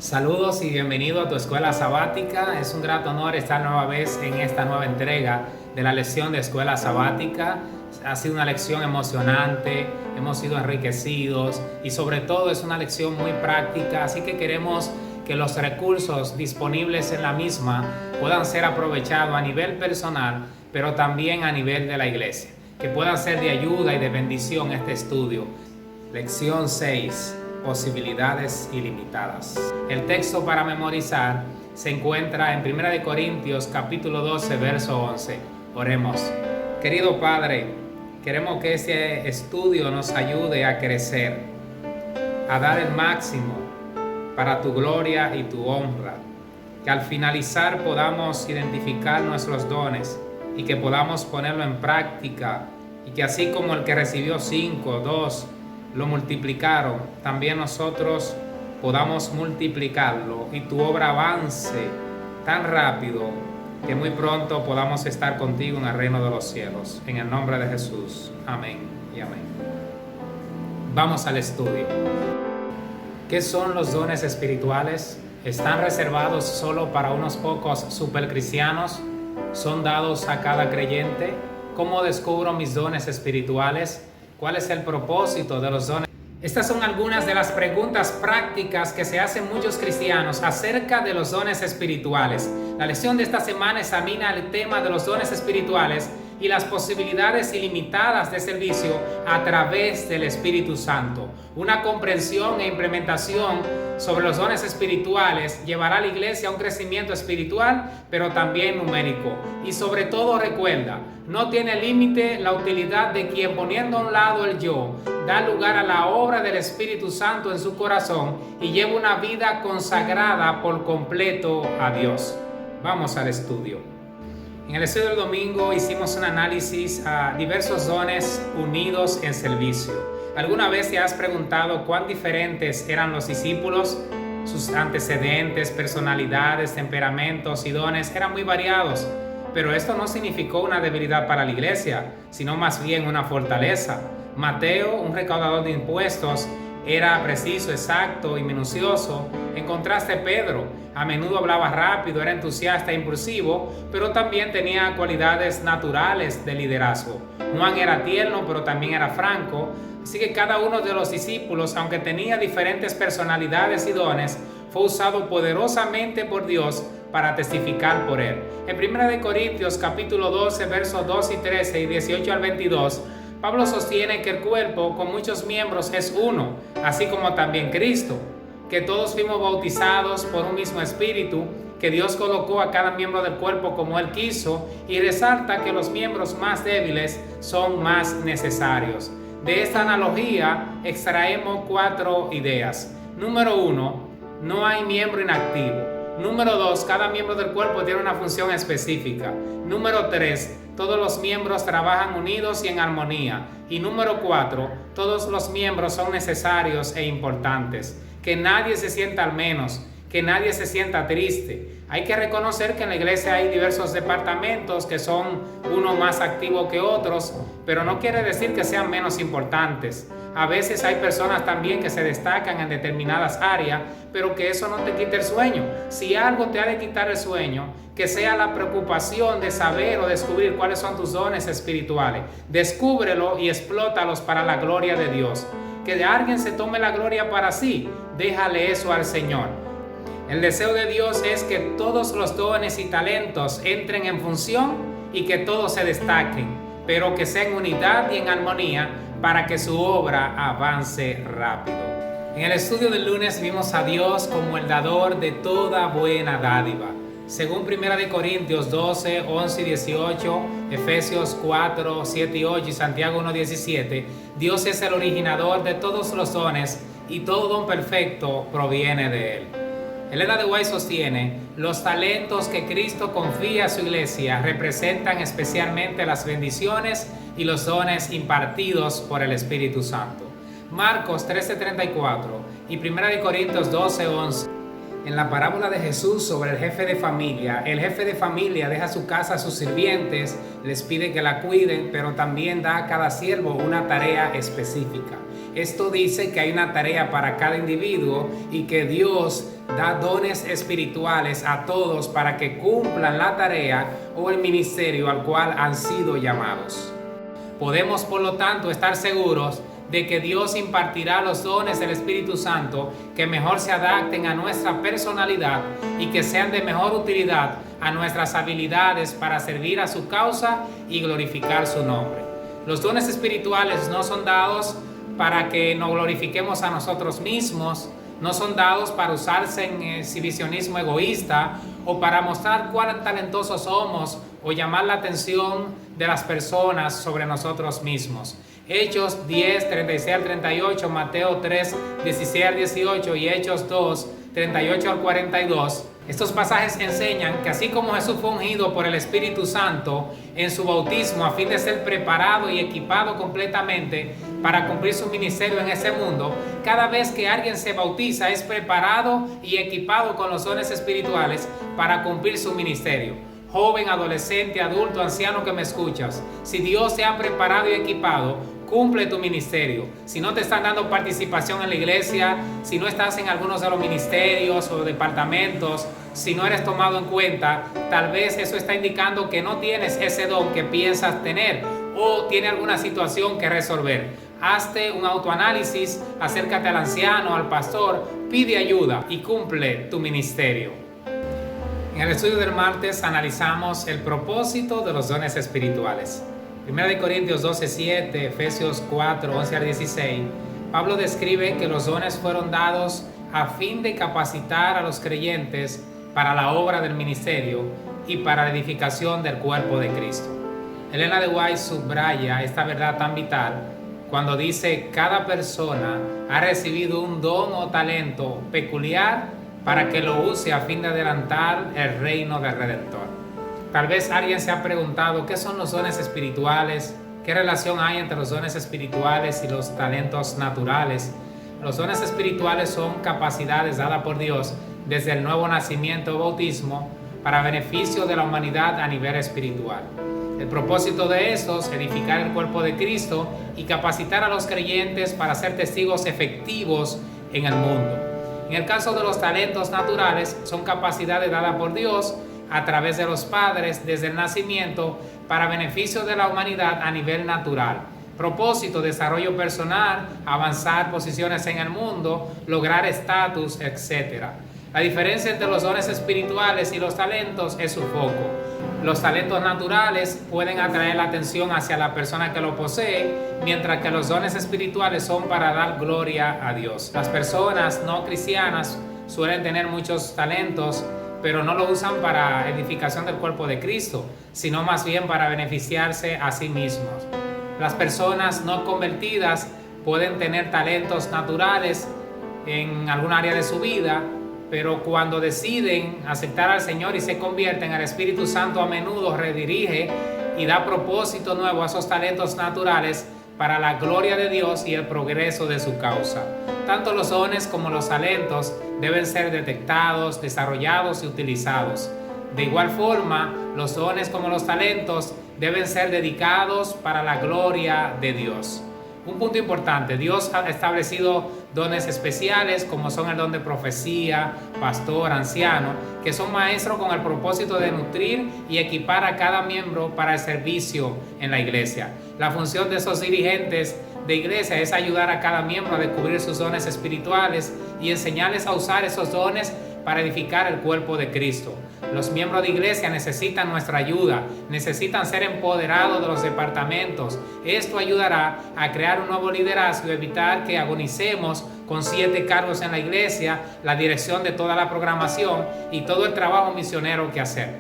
Saludos y bienvenido a tu escuela sabática. Es un grato honor estar nueva vez en esta nueva entrega de la lección de escuela sabática. Ha sido una lección emocionante, hemos sido enriquecidos y sobre todo es una lección muy práctica, así que queremos que los recursos disponibles en la misma puedan ser aprovechados a nivel personal, pero también a nivel de la iglesia, que puedan ser de ayuda y de bendición este estudio. Lección 6. Posibilidades ilimitadas. El texto para memorizar se encuentra en 1 Corintios capítulo 12, verso 11. Oremos. Querido Padre, queremos que este estudio nos ayude a crecer, a dar el máximo para tu gloria y tu honra. Que al finalizar podamos identificar nuestros dones y que podamos ponerlo en práctica y que así como el que recibió 5, 2, lo multiplicaron, también nosotros podamos multiplicarlo y tu obra avance tan rápido que muy pronto podamos estar contigo en el reino de los cielos. En el nombre de Jesús. Amén y amén. Vamos al estudio. ¿Qué son los dones espirituales? ¿Están reservados solo para unos pocos supercristianos? ¿Son dados a cada creyente? ¿Cómo descubro mis dones espirituales? ¿Cuál es el propósito de los dones? Estas son algunas de las preguntas prácticas que se hacen muchos cristianos acerca de los dones espirituales. La lección de esta semana examina el tema de los dones espirituales y las posibilidades ilimitadas de servicio a través del Espíritu Santo. Una comprensión e implementación sobre los dones espirituales llevará a la iglesia a un crecimiento espiritual, pero también numérico. Y sobre todo recuerda, no tiene límite la utilidad de quien poniendo a un lado el yo, da lugar a la obra del Espíritu Santo en su corazón y lleva una vida consagrada por completo a Dios. Vamos al estudio. En el estudio del domingo hicimos un análisis a diversos dones unidos en servicio. ¿Alguna vez te has preguntado cuán diferentes eran los discípulos? Sus antecedentes, personalidades, temperamentos y dones eran muy variados, pero esto no significó una debilidad para la iglesia, sino más bien una fortaleza. Mateo, un recaudador de impuestos, era preciso, exacto y minucioso. En contraste, Pedro a menudo hablaba rápido, era entusiasta e impulsivo, pero también tenía cualidades naturales de liderazgo. Juan era tierno, pero también era franco. Así que cada uno de los discípulos, aunque tenía diferentes personalidades y dones, fue usado poderosamente por Dios para testificar por él. En 1 Corintios capítulo 12, versos 2 y 13 y 18 al 22, Pablo sostiene que el cuerpo con muchos miembros es uno, así como también Cristo, que todos fuimos bautizados por un mismo espíritu, que Dios colocó a cada miembro del cuerpo como Él quiso, y resalta que los miembros más débiles son más necesarios. De esta analogía extraemos 4 ideas. Número 1, no hay miembro inactivo. Número 2, cada miembro del cuerpo tiene una función específica. Número 3, todos los miembros trabajan unidos y en armonía. Y número 4, todos los miembros son necesarios e importantes. Que nadie se sienta al menos, que nadie se sienta triste. Hay que reconocer que en la iglesia hay diversos departamentos que son uno más activos que otros, pero no quiere decir que sean menos importantes. A veces hay personas también que se destacan en determinadas áreas, pero que eso no te quite el sueño. Si algo te ha de quitar el sueño, que sea la preocupación de saber o descubrir cuáles son tus dones espirituales. Descúbrelo y explótalos para la gloria de Dios. Que de alguien se tome la gloria para sí, déjale eso al Señor. El deseo de Dios es que todos los dones y talentos entren en función y que todos se destaquen, pero que sea en unidad y en armonía para que su obra avance rápido. En el estudio del lunes vimos a Dios como el dador de toda buena dádiva. Según 1 Corintios 12, 11 y 18, Efesios 4, 7 y 8 y Santiago 1, 17, Dios es el originador de todos los dones y todo don perfecto proviene de Él. Elena de White sostiene, los talentos que Cristo confía a su iglesia representan especialmente las bendiciones y los dones impartidos por el Espíritu Santo. Marcos 13:34 y 1 Corintios 12:11. En la parábola de Jesús sobre el jefe de familia, el jefe de familia deja su casa a sus sirvientes, les pide que la cuiden, pero también da a cada siervo una tarea específica. Esto dice que hay una tarea para cada individuo y que Dios da dones espirituales a todos para que cumplan la tarea o el ministerio al cual han sido llamados. Podemos, por lo tanto, estar seguros de que Dios impartirá los dones del Espíritu Santo que mejor se adapten a nuestra personalidad y que sean de mejor utilidad a nuestras habilidades para servir a su causa y glorificar su nombre. Los dones espirituales no son dados para que nos glorifiquemos a nosotros mismos, no son dados para usarse en exhibicionismo egoísta o para mostrar cuán talentosos somos o llamar la atención de las personas sobre nosotros mismos. Hechos 10, 36 al 38, Mateo 3, 16 al 18 y Hechos 2, 38 al 42. Estos pasajes enseñan que así como Jesús fue ungido por el Espíritu Santo en su bautismo a fin de ser preparado y equipado completamente para cumplir su ministerio en ese mundo, cada vez que alguien se bautiza es preparado y equipado con los dones espirituales para cumplir su ministerio. Joven, adolescente, adulto, anciano que me escuchas, si Dios te ha preparado y equipado, cumple tu ministerio. Si no te están dando participación en la iglesia, si no estás en algunos de los ministerios o departamentos, si no eres tomado en cuenta, tal vez eso está indicando que no tienes ese don que piensas tener o tiene alguna situación que resolver. Hazte un autoanálisis, acércate al anciano, al pastor, pide ayuda y cumple tu ministerio. En el estudio del martes analizamos el propósito de los dones espirituales. 1 Corintios 12:7, Efesios 4, 11 al 16, Pablo describe que los dones fueron dados a fin de capacitar a los creyentes para la obra del ministerio y para la edificación del cuerpo de Cristo. Elena de White subraya esta verdad tan vital cuando dice: cada persona ha recibido un don o talento peculiar para que lo use a fin de adelantar el reino del Redentor. Tal vez alguien se ha preguntado qué son los dones espirituales, qué relación hay entre los dones espirituales y los talentos naturales. Los dones espirituales son capacidades dadas por Dios desde el nuevo nacimiento o bautismo para beneficio de la humanidad a nivel espiritual. El propósito de estos es edificar el cuerpo de Cristo y capacitar a los creyentes para ser testigos efectivos en el mundo. En el caso de los talentos naturales, son capacidades dadas por Dios a través de los padres desde el nacimiento para beneficio de la humanidad a nivel natural. Propósito: desarrollo personal, avanzar posiciones en el mundo, lograr estatus, etc. La diferencia entre los dones espirituales y los talentos es su foco. Los talentos naturales pueden atraer la atención hacia la persona que lo posee, mientras que los dones espirituales son para dar gloria a Dios. Las personas no cristianas suelen tener muchos talentos, pero no lo usan para edificación del cuerpo de Cristo, sino más bien para beneficiarse a sí mismos. Las personas no convertidas pueden tener talentos naturales en algún área de su vida, pero cuando deciden aceptar al Señor y se convierten, el Espíritu Santo a menudo redirige y da propósito nuevo a esos talentos naturales para la gloria de Dios y el progreso de su causa. Tanto los dones como los talentos deben ser detectados, desarrollados y utilizados. De igual forma, los dones como los talentos deben ser dedicados para la gloria de Dios. Un punto importante: Dios ha establecido dones especiales como son el don de profecía, pastor, anciano, que son maestros con el propósito de nutrir y equipar a cada miembro para el servicio en la iglesia. La función de esos dirigentes de iglesia es ayudar a cada miembro a descubrir sus dones espirituales y enseñarles a usar esos dones para edificar el cuerpo de Cristo. Los miembros de iglesia necesitan nuestra ayuda, necesitan ser empoderados de los departamentos. Esto ayudará a crear un nuevo liderazgo y evitar que agonicemos con 7 cargos en la iglesia, la dirección de toda la programación y todo el trabajo misionero que hacer.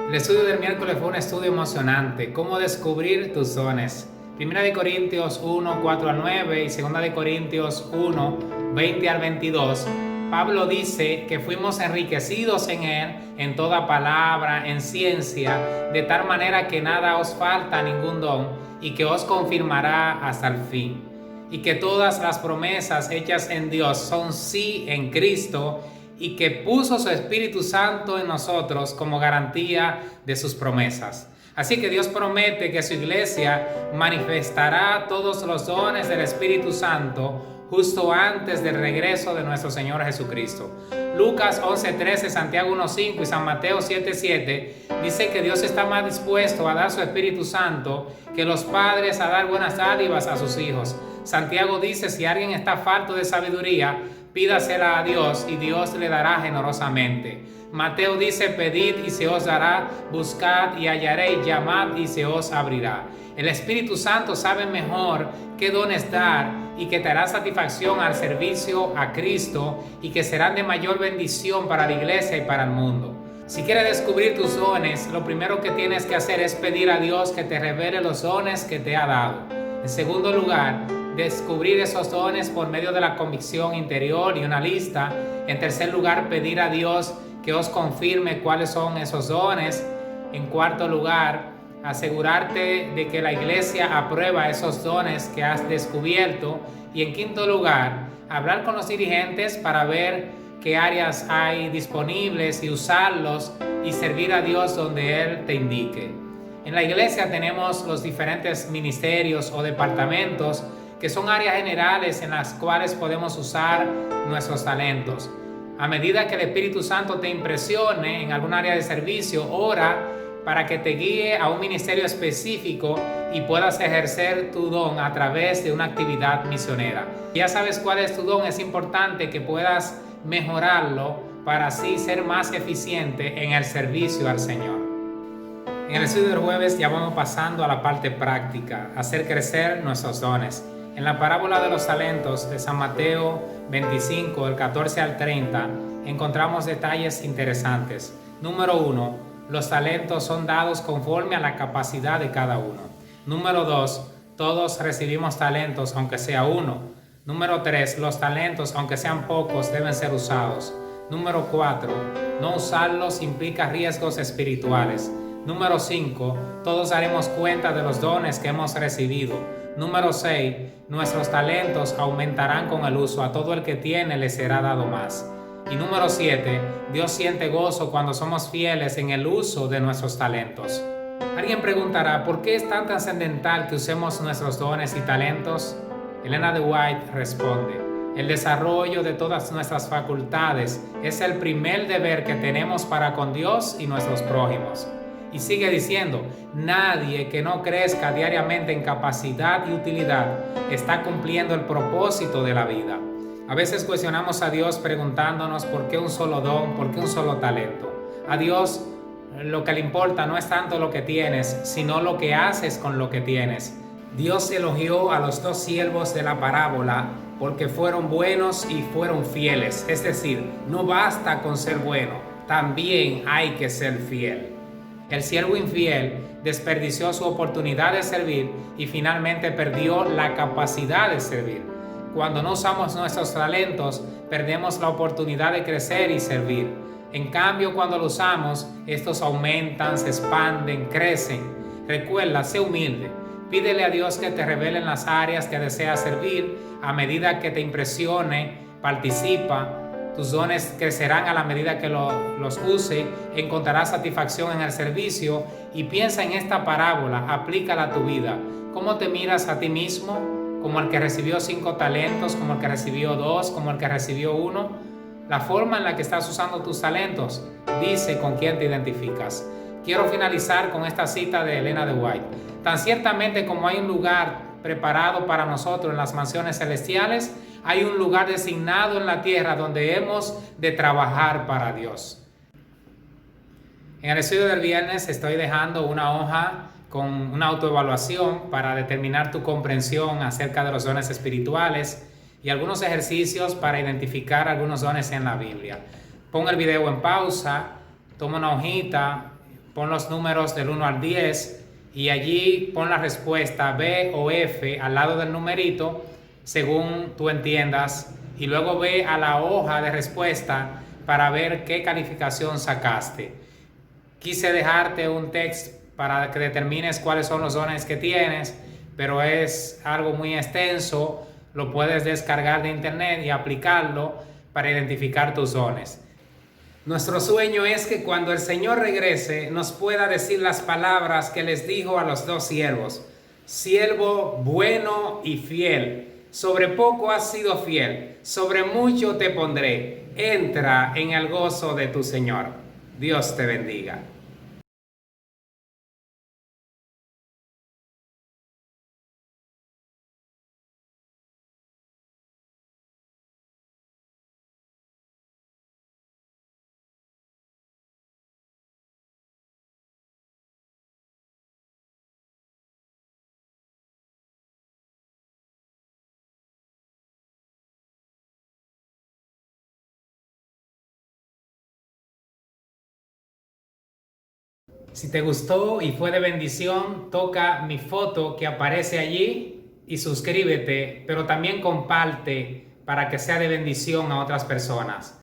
El estudio del miércoles fue un estudio emocionante. ¿Cómo descubrir tus dones? 1 Corintios 1, 4 al 9 y 2 Corintios 1, 20 al 22. Pablo dice que fuimos enriquecidos en él, en toda palabra, en ciencia, de tal manera que nada os falta ningún don y que os confirmará hasta el fin. Y que todas las promesas hechas en Dios son sí en Cristo y que puso su Espíritu Santo en nosotros como garantía de sus promesas. Así que Dios promete que su iglesia manifestará todos los dones del Espíritu Santo justo antes del regreso de nuestro Señor Jesucristo. Lucas 11:13, Santiago 1:5 y San Mateo 7:7 dice que Dios está más dispuesto a dar su Espíritu Santo que los padres a dar buenas dádivas a sus hijos. Santiago dice, si alguien está falto de sabiduría, pídasela a Dios y Dios le dará generosamente. Mateo dice, pedid y se os dará, buscad y hallaréis, llamad y se os abrirá. El Espíritu Santo sabe mejor qué dones dar y que te hará satisfacción al servicio a Cristo y que serán de mayor bendición para la iglesia y para el mundo. Si quieres descubrir tus dones, lo primero que tienes que hacer es pedir a Dios que te revele los dones que te ha dado. En segundo lugar, descubrir esos dones por medio de la convicción interior y una lista. En tercer lugar, pedir a Dios que os confirme cuáles son esos dones. En cuarto lugar, asegurarte de que la iglesia aprueba esos dones que has descubierto. Y en quinto lugar, hablar con los dirigentes para ver qué áreas hay disponibles y usarlos y servir a Dios donde Él te indique. En la iglesia tenemos los diferentes ministerios o departamentos que son áreas generales en las cuales podemos usar nuestros talentos. A medida que el Espíritu Santo te impresione en algún área de servicio, ora para que te guíe a un ministerio específico y puedas ejercer tu don a través de una actividad misionera. Ya sabes cuál es tu don, es importante que puedas mejorarlo para así ser más eficiente en el servicio al Señor. En el estudio del jueves ya vamos pasando a la parte práctica, hacer crecer nuestros dones. En la parábola de los talentos de San Mateo 25, del 14 al 30, encontramos detalles interesantes. Número 1, los talentos son dados conforme a la capacidad de cada uno. Número 2, todos recibimos talentos, aunque sea uno. Número 3, los talentos, aunque sean pocos, deben ser usados. Número 4, no usarlos implica riesgos espirituales. Número 5, todos daremos cuenta de los dones que hemos recibido. Número 6, nuestros talentos aumentarán con el uso. A todo el que tiene le será dado más. Y número 7, Dios siente gozo cuando somos fieles en el uso de nuestros talentos. Alguien preguntará, ¿por qué es tan trascendental que usemos nuestros dones y talentos? Elena de White responde, el desarrollo de todas nuestras facultades es el primer deber que tenemos para con Dios y nuestros prójimos. Y sigue diciendo, nadie que no crezca diariamente en capacidad y utilidad está cumpliendo el propósito de la vida. A veces cuestionamos a Dios preguntándonos por qué un solo don, por qué un solo talento. A Dios lo que le importa no es tanto lo que tienes, sino lo que haces con lo que tienes. Dios elogió a los dos siervos de la parábola porque fueron buenos y fueron fieles. Es decir, no basta con ser bueno, también hay que ser fiel. El siervo infiel desperdició su oportunidad de servir y finalmente perdió la capacidad de servir. Cuando no usamos nuestros talentos, perdemos la oportunidad de crecer y servir. En cambio, cuando lo usamos, estos aumentan, se expanden, crecen. Recuerda, sé humilde. Pídele a Dios que te revele en las áreas que deseas servir. A medida que te impresione, participa. Tus dones crecerán a la medida que los use. Encontrarás satisfacción en el servicio. Y piensa en esta parábola, aplícala a tu vida. ¿Cómo te miras a ti mismo? ¿Como el que recibió 5 talentos? ¿Como el que recibió 2? ¿Como el que recibió 1? La forma en la que estás usando tus talentos dice con quién te identificas. Quiero finalizar con esta cita de Elena de White. Tan ciertamente como hay un lugar preparado para nosotros en las mansiones celestiales, hay un lugar designado en la tierra donde hemos de trabajar para Dios. En el estudio del viernes estoy dejando una hoja con una autoevaluación para determinar tu comprensión acerca de los dones espirituales y algunos ejercicios para identificar algunos dones en la Biblia. Pon el video en pausa, toma una hojita, pon los números del 1 al 10 y allí pon la respuesta B o F al lado del numerito según tú entiendas y luego ve a la hoja de respuesta para ver qué calificación sacaste. Quise dejarte un texto para que determines cuáles son los dones que tienes, pero es algo muy extenso, lo puedes descargar de internet y aplicarlo para identificar tus dones. Nuestro sueño es que cuando el Señor regrese nos pueda decir las palabras que les dijo a los dos siervos: siervo bueno y fiel, Sobre poco has sido fiel, sobre mucho te pondré. Entra en el gozo de tu Señor. Dios te bendiga. Si te gustó y fue de bendición, toca mi foto que aparece allí y suscríbete, pero también comparte para que sea de bendición a otras personas.